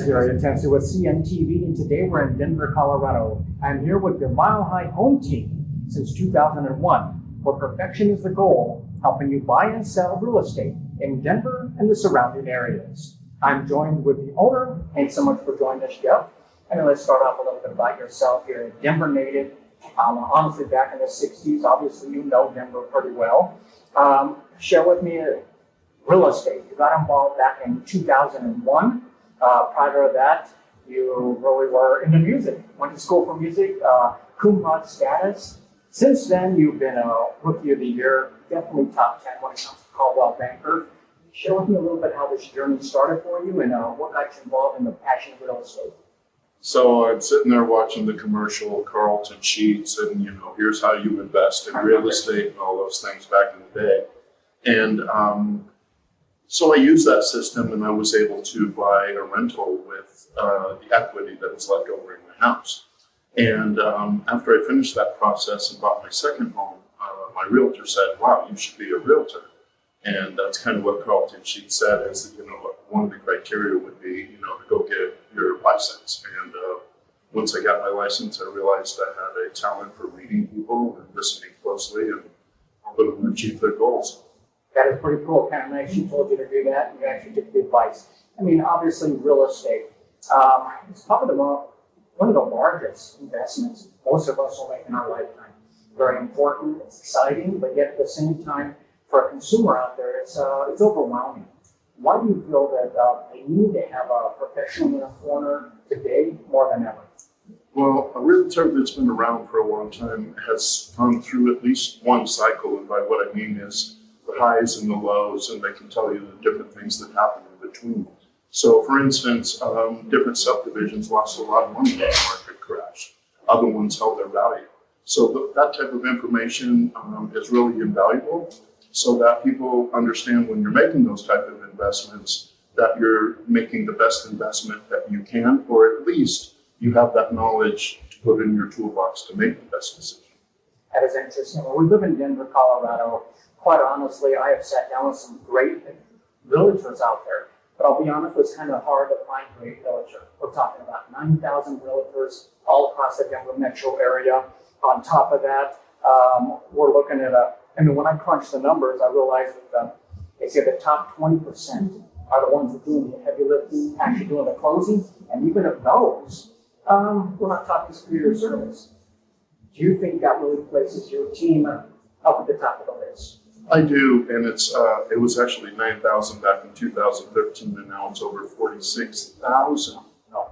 here at Atencio with CNTV, and today we're in Denver, Colorado. I'm here with your Mile High home team since 2001, where perfection is the goal, helping you buy and sell real estate in Denver and the surrounding areas. I'm joined with the owner. Thanks so much for joining us, Jeff. And let's start off a little bit about yourself. You're a Denver native. Honestly, back in the 60s, obviously you know Denver pretty well. Share with me real estate. You got involved back in 2001. Prior to that, you really were into music. Went to school for music, cum laude status. Since then, you've been a Rookie of the Year, definitely top 10 when it comes to Caldwell Banker. Share with me a little bit how this journey started for you and what got you involved in the passion of real estate. So I'm sitting there watching the commercial, Carlton Sheets, and here's how you invest in real estate and all those things back in the day. And so I used that system, and I was able to buy a rental with the equity that was left over in my house. And after I finished that process and bought my second home, my realtor said, "Wow, you should be a realtor." And that's kind of what Carlton Sheets said, is that, one of the criteria would be, to go get your license. And once I got my license, I realized I had a talent for reading people and listening closely and helping them achieve their goals. That is pretty cool. Kind of nice. She told you to do that, and you actually took the advice. I mean, obviously, real estate is probably one of the largest investments most of us will make in our lifetime. Very important. It's exciting, but yet at the same time, for a consumer out there, it's overwhelming. Why do you feel that they need to have a professional in a corner today more than ever? Well, a realtor that's been around for a long time has gone through at least one cycle, and by what I mean is the highs and the lows, and they can tell you the different things that happen in between. So, for instance, different subdivisions lost a lot of money when the market crashed. Other ones held their value. So that type of information is really invaluable, so that people understand when you're making those type of investments that you're making the best investment that you can, or at least you have that knowledge to put in your toolbox to make the best decision. That is interesting. Well, we live in Denver, Colorado. Quite honestly, I have sat down with some great realtors out there, but I'll be honest, it's kind of hard to find a great realtor. We're talking about 9,000 realtors all across the Denver metro area. On top of that, we're looking at when I crunch the numbers, I realized that they say the top 20% are the ones that are doing the heavy lifting, actually doing the closing, and even of those, we're not talking superior service. Do you think that really places your team up at the top of the list? I do, and it was actually 9,000 back in 2013, and now it's over 46,000. No.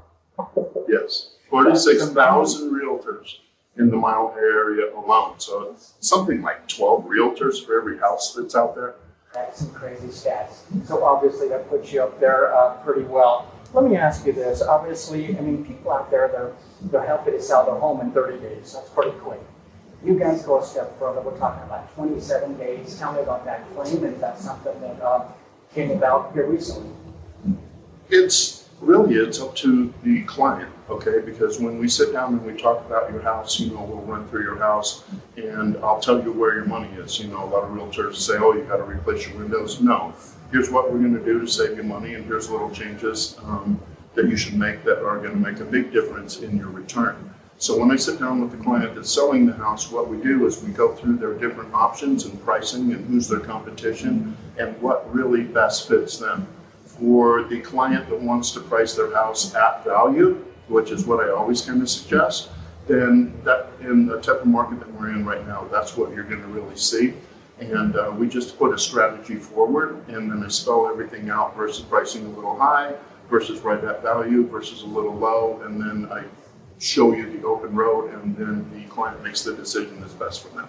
Yes, 46,000 realtors in the Mile High area alone. So it's something like 12 realtors for every house that's out there. That's some crazy stats. So obviously that puts you up there pretty well. Let me ask you this. Obviously, people out there, they're happy to sell their home in 30 days. That's pretty quick. You guys go a step further. We're talking about 27 days. Tell me about that claim. Is that something that came about here recently? It's up to the client, okay? Because when we sit down and we talk about your house, we'll run through your house and I'll tell you where your money is. A lot of realtors say, "Oh, you got to replace your windows." No. Here's what we're going to do to save you money, and here's little changes that you should make that are going to make a big difference in your return. So when I sit down with the client that's selling the house, what we do is we go through their different options and pricing and who's their competition and what really best fits them. For the client that wants to price their house at value, which is what I always kind of suggest, then that in the type of market that we're in right now, that's what you're going to really see. And we just put a strategy forward, and then I spell everything out versus pricing a little high, versus right at value, versus a little low, and then I show you the open road, and then the client makes the decision that's best for them.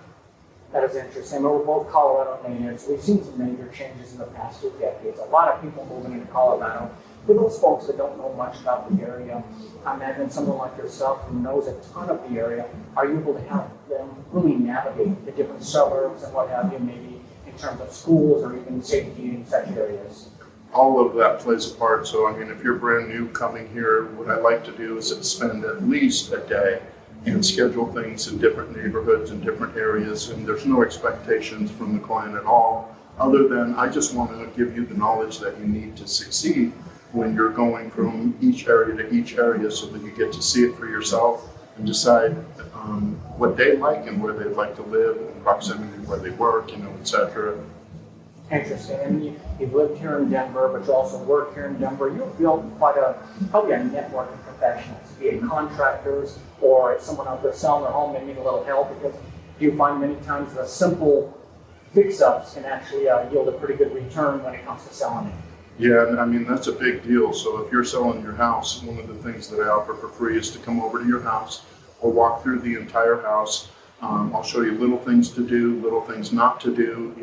That is interesting. We're both Colorado natives. We've seen some major changes in the past 2 decades. A lot of people moving into Colorado. For those folks that don't know much about the area, I imagine someone like yourself who knows a ton of the area, are you able to help them really navigate the different suburbs and what have you, maybe in terms of schools or even safety in such areas? All of that plays a part. So, if you're brand new coming here, what I like to do is spend at least a day and schedule things in different neighborhoods and different areas, and there's no expectations from the client at all, other than I just want to give you the knowledge that you need to succeed when you're going from each area to each area so that you get to see it for yourself and decide what they like and where they'd like to live, in proximity to where they work, et cetera. Interesting. And you've lived here in Denver, but you also work here in Denver. You've built probably a network of professionals, be it contractors or if someone out there selling their home, they need a little help, because you find many times the simple fix-ups can actually yield a pretty good return when it comes to selling it. Yeah, I mean, that's a big deal. So if you're selling your house, one of the things that I offer for free is to come over to your house or walk through the entire house. I'll show you little things to do, little things not to do,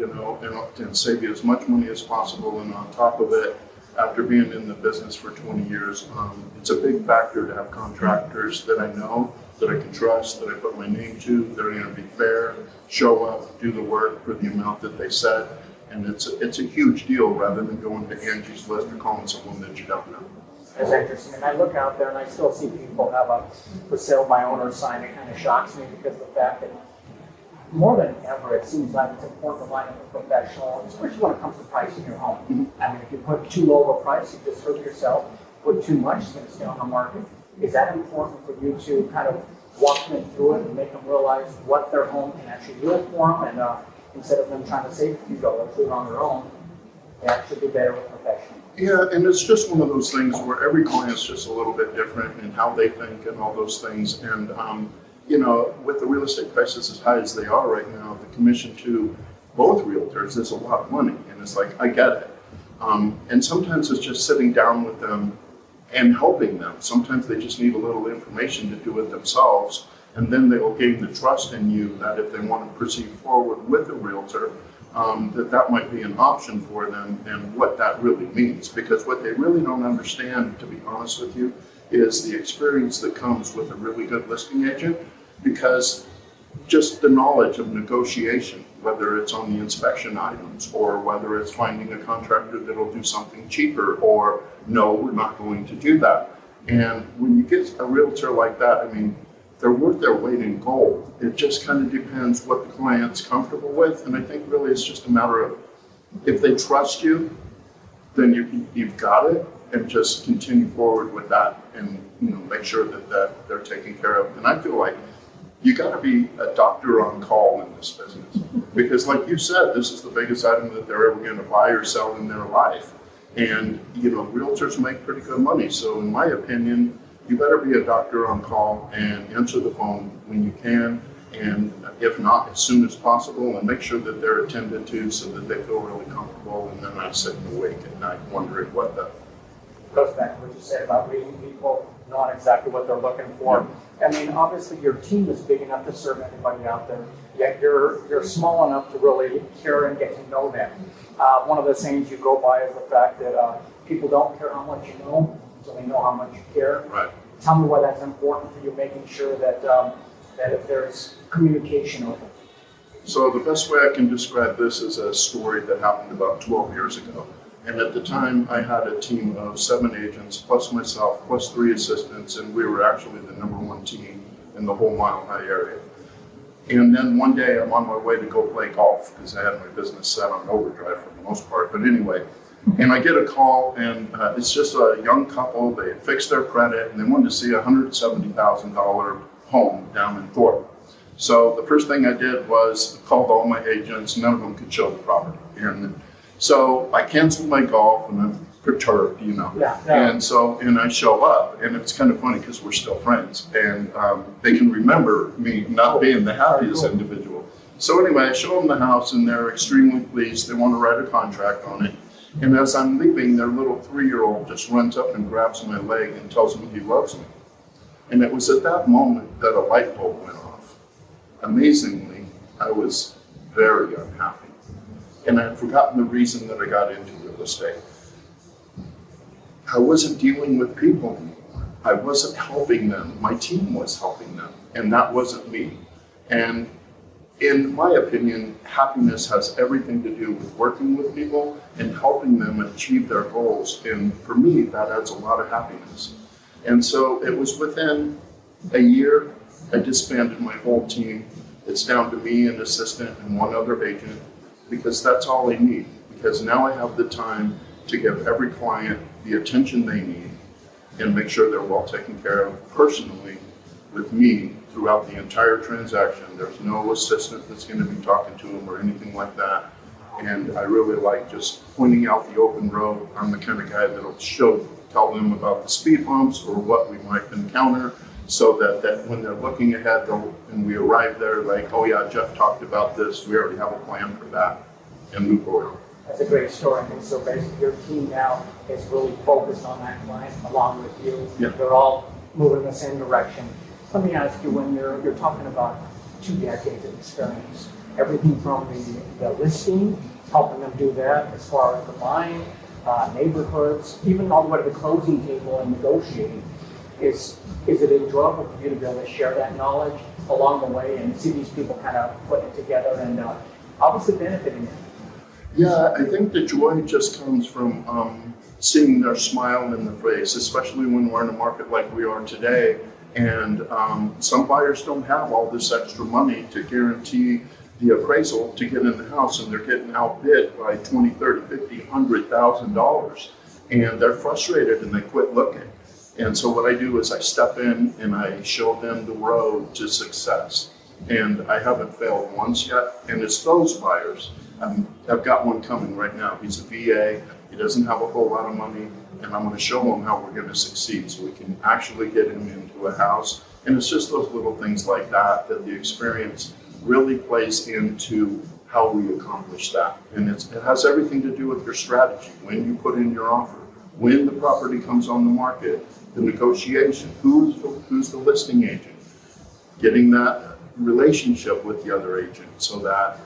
and save you as much money as possible. And on top of it, after being in the business for 20 years, it's a big factor to have contractors that I know, that I can trust, that I put my name to, that are going to be fair, show up, do the work for the amount that they said. And it's a huge deal rather than going to Angie's List or calling someone that you don't know. That's interesting. And I look out there and I still see people have a for sale by owner sign. It kind of shocks me because of the fact that more than ever, it seems like it's important to line up a professional, especially when it comes to pricing your home. Mm-hmm. I mean, if you put too low of a price, you just hurt yourself. Put too much, it's going to stay on the market. Is that important for you to kind of walk them through it and make them realize what their home can actually yield for them, and instead of them trying to save a few dollars on their own, they actually do better with professionals? Yeah, and it's just one of those things where every client's just a little bit different in how they think and all those things. And, with the real estate prices as high as they are right now, the commission to both realtors is a lot of money. And it's like, I get it. And sometimes it's just sitting down with them and helping them. Sometimes they just need a little information to do it themselves. And then they will gain the trust in you that if they want to proceed forward with a realtor, that might be an option for them, and what that really means. Because what they really don't understand, to be honest with you, is the experience that comes with a really good listing agent, because just the knowledge of negotiation, whether it's on the inspection items or whether it's finding a contractor that'll do something cheaper, or no, we're not going to do that. And when you get a realtor like that, I mean, they're worth their weight in gold. It just kind of depends what the client's comfortable with. And I think really it's just a matter of, if they trust you, then you've got it, and just continue forward with that, and make sure that they're taken care of. And I feel like you got to be a doctor on call in this business, because like you said, this is the biggest item that they're ever going to buy or sell in their life. And realtors make pretty good money. So in my opinion, you better be a doctor on call and answer the phone when you can, and if not, as soon as possible, and make sure that they're attended to so that they feel really comfortable, and they're not sitting awake at night wondering what the... Goes back to what you said about reading people, knowing exactly what they're looking for. I mean, obviously your team is big enough to serve anybody out there, yet you're small enough to really care and get to know them. One of the sayings you go by is the fact that people don't care how much you know, so they know how much you care. Right. Tell me why that's important for you, making sure that that if there's communication open. So the best way I can describe this is a story that happened about 12 years ago. And at the time, I had a team of 7 agents, plus myself, plus 3 assistants, and we were actually the #1 team in the whole Mile High area. And then one day, I'm on my way to go play golf, because I had my business set on overdrive for the most part. But anyway, and I get a call, and it's just a young couple. They had fixed their credit, and they wanted to see a $170,000 home down in Thorpe. So the first thing I did was called all my agents. None of them could show the property. And so I canceled my golf, and I'm perturbed, Yeah. And I show up, and it's kind of funny because we're still friends, and they can remember me not being the happiest individual. So anyway, I show them the house, and they're extremely pleased. They want to write a contract on it. And as I'm leaving, their little 3-year-old just runs up and grabs my leg and tells me he loves me. And it was at that moment that a light bulb went off. Amazingly, I was very unhappy. And I had forgotten the reason that I got into real estate. I wasn't dealing with people anymore. I wasn't helping them. My team was helping them, and that wasn't me. And in my opinion, happiness has everything to do with working with people and helping them achieve their goals. And for me, that adds a lot of happiness. And so it was within a year, I disbanded my whole team. It's down to me, an assistant, and 1 other agent, because that's all I need. Because now I have the time to give every client the attention they need and make sure they're well taken care of personally with me throughout the entire transaction. There's no assistant that's going to be talking to them or anything like that. And I really like just pointing out the open road. I'm the kind of guy that'll tell them about the speed bumps or what we might encounter, so that when they're looking ahead and we arrive there, like, oh yeah, Jeff talked about this, we already have a plan for that, and move forward. That's a great story. And so basically your team now is really focused on that client along with you. Yeah. They're all moving in the same direction. Let me ask you, when you're talking about 2 decades of experience, everything from the listing, helping them do that as far as the buying, neighborhoods, even all the way to the closing table and negotiating, is it enjoyable for you to be able to share that knowledge along the way and see these people kind of putting it together and obviously benefiting it? Yeah, I think the joy just comes from seeing their smile in the face, especially when we're in a market like we are today. And some buyers don't have all this extra money to guarantee the appraisal to get in the house, and they're getting outbid by $20, $30, $50, $100,000, and they're frustrated and they quit looking. And so what I do is I step in and I show them the road to success. And I haven't failed once yet, and it's those buyers. I've got one coming right now. He's a VA. He doesn't have a whole lot of money, and I'm going to show him how we're going to succeed so we can actually get him into a house. And it's just those little things like that the experience really plays into how we accomplish that. And it has everything to do with your strategy, when you put in your offer, when the property comes on the market, the negotiation, who's the listing agent, getting that relationship with the other agent so that,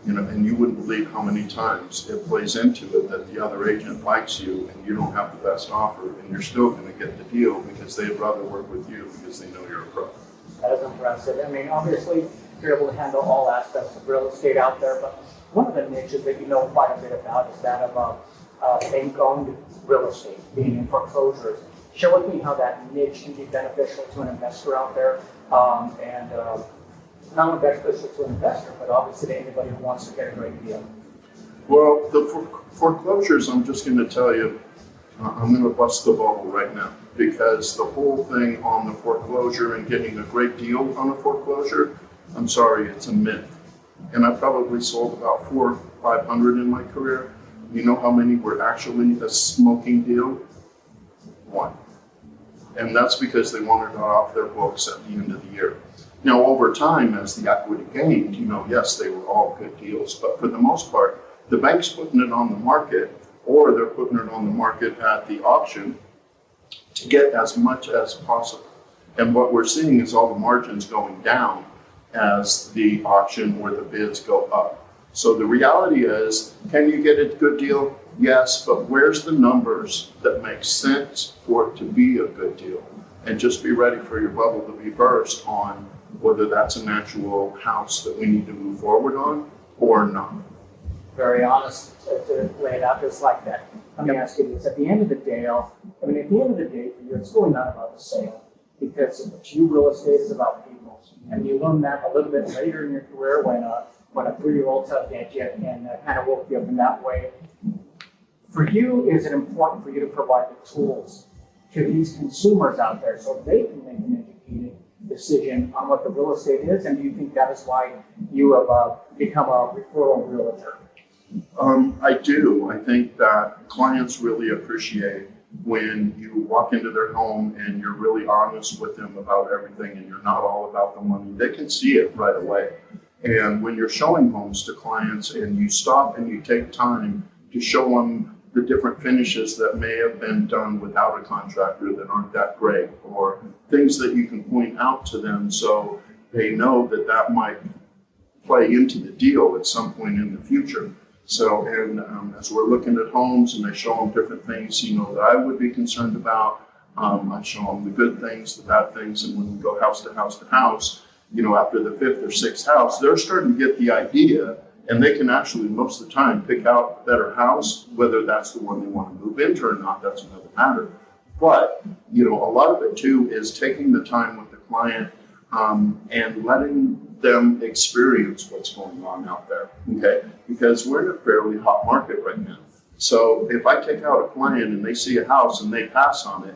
and you wouldn't believe how many times it plays into it that the other agent likes you and you don't have the best offer and you're still going to get the deal because they'd rather work with you because they know you're a pro. That is impressive. I mean, obviously, you're able to handle all aspects of real estate out there, but one of the niches that you know quite a bit about is that of bank-owned real estate, being in foreclosures. Share with me how that niche can be beneficial to an investor out there, and not only beneficial to an investor, but obviously to anybody who wants to get a great deal. Well, the foreclosures, I'm just going to tell you, I'm going to bust the bubble right now, because the whole thing on the foreclosure and getting a great deal on a foreclosure, I'm sorry, it's a myth. And I probably sold about 400 or 500 in my career. You know how many were actually a smoking deal? 1. And that's because they wanted it off their books at the end of the year. Now, over time, as the equity gained, yes, they were all good deals, but for the most part, the bank's putting it on the market, or they're putting it on the market at the auction to get as much as possible. And what we're seeing is all the margins going down as the auction or the bids go up. So the reality is, can you get a good deal? Yes, but where's the numbers that make sense for it to be a good deal? And just be ready for your bubble to be burst on whether that's an actual house that we need to move forward on or not. Very honest to lay it out just like that. Let me ask you this. At the end of the day, for you, it's really not about the sale, because to you, real estate is about people. And you learn that a little bit later in your career when a 3-year-old tugged at you and kind of woke you up in that way. For you, is it important for you to provide the tools to these consumers out there so they can make an educated decision on what the real estate is? And do you think that is why you have become a referral realtor? I do. I think that clients really appreciate when you walk into their home and you're really honest with them about everything and you're not all about the money. They can see it right away. And when you're showing homes to clients and you stop and you take time to show them the different finishes that may have been done without a contractor that aren't that great, or things that you can point out to them so they know that might play into the deal at some point in the future. So, and as we're looking at homes and I show them different things, that I would be concerned about, I show them the good things, the bad things, and when we go house to house to house, after the 5th or 6th house, they're starting to get the idea, and they can actually, most of the time, pick out a better house. Whether that's the one they want to move into or not, that's another matter. But, a lot of it too is taking the time with the client and letting them experience what's going on out there, okay? Because we're in a fairly hot market right now. So if I take out a client and they see a house and they pass on it,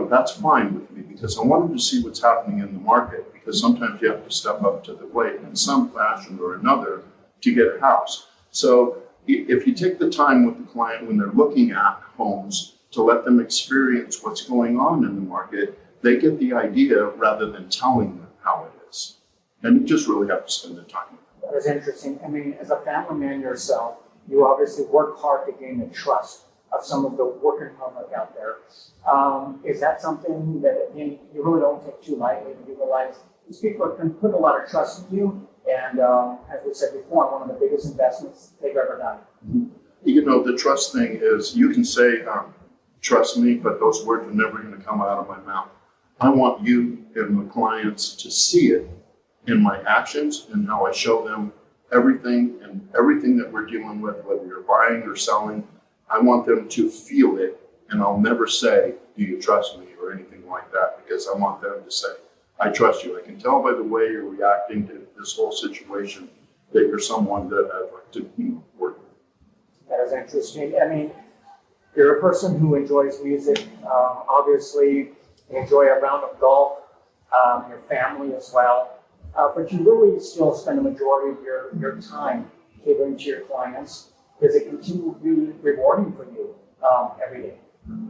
that's fine with me because I want them to see what's happening in the market, because sometimes you have to step up to the plate in some fashion or another to get a house. So if you take the time with the client when they're looking at homes to let them experience what's going on in the market, they get the idea rather than telling them how it is. And you just really have to spend the time with them. That is interesting. I mean, as a family man yourself, you obviously work hard to gain the trust of some of the working public out there. Is that something that, again, you really don't take too lightly? You realize these people can put a lot of trust in you, and as we said before, one of the biggest investments they've ever done. The trust thing is, you can say, trust me, but those words are never going to come out of my mouth. I want you and the clients to see it in my actions and how I show them everything that we're dealing with, whether you're buying or selling. I want them to feel it, and I'll never say, do you trust me or anything like that, because I want them to say, I trust you. I can tell by the way you're reacting to this whole situation that you're someone that I'd like to work with. That is interesting. I mean, you're a person who enjoys music. Obviously, you enjoy a round of golf, your family as well. But you really still spend the majority of your time catering to your clients. Does it continue to be rewarding for you every day?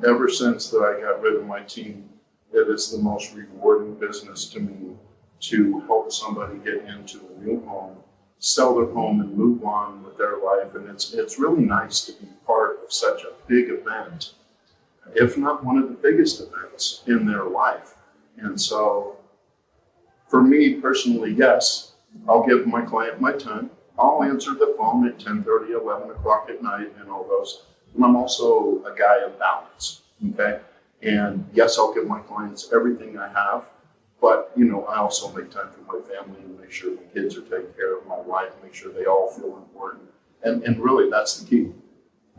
Ever since that I got rid of my team, it is the most rewarding business to me to help somebody get into a new home, sell their home, and move on with their life. And it's really nice to be part of such a big event, if not one of the biggest events in their life. And so for me personally, yes, I'll give my client my time. I'll answer the phone at 10:30, 11 o'clock at night and all those. And I'm also a guy of balance, okay? And yes, I'll give my clients everything I have, but I also make time for my family and make sure my kids are taken care of, my wife, make sure they all feel important. And really, that's the key.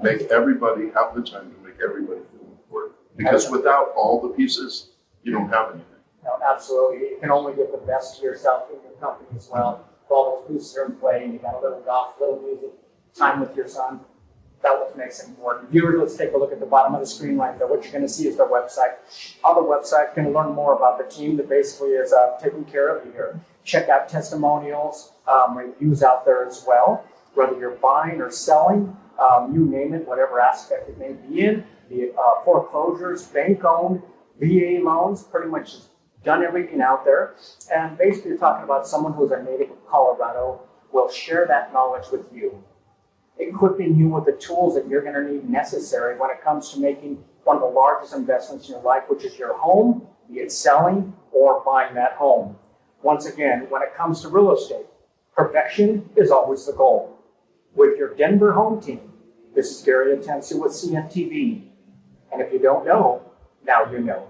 Make everybody have the time to make everybody feel important. Because without all the pieces, you don't have anything. No, absolutely. You can only give the best to yourself in your company as well. If all those pieces are in play, and you got a little golf, little music, time with your son, that's what makes it important. Viewers, let's take a look at the bottom of the screen right there. What you're going to see is their website. On the website, you're going to learn more about the team that basically is taking care of you here. Check out testimonials, reviews out there as well. Whether you're buying or selling, you name it, whatever aspect it may be in, the foreclosures, bank-owned, VA loans, pretty much done everything out there. And basically you're talking about someone who's a native of Colorado will share that knowledge with you, equipping you with the tools that you're going to need necessary when it comes to making one of the largest investments in your life, which is your home, be it selling or buying that home. Once again, when it comes to real estate, perfection is always the goal. With your Denver home team, this is Gary Atencio with CNTV. And if you don't know, now you know.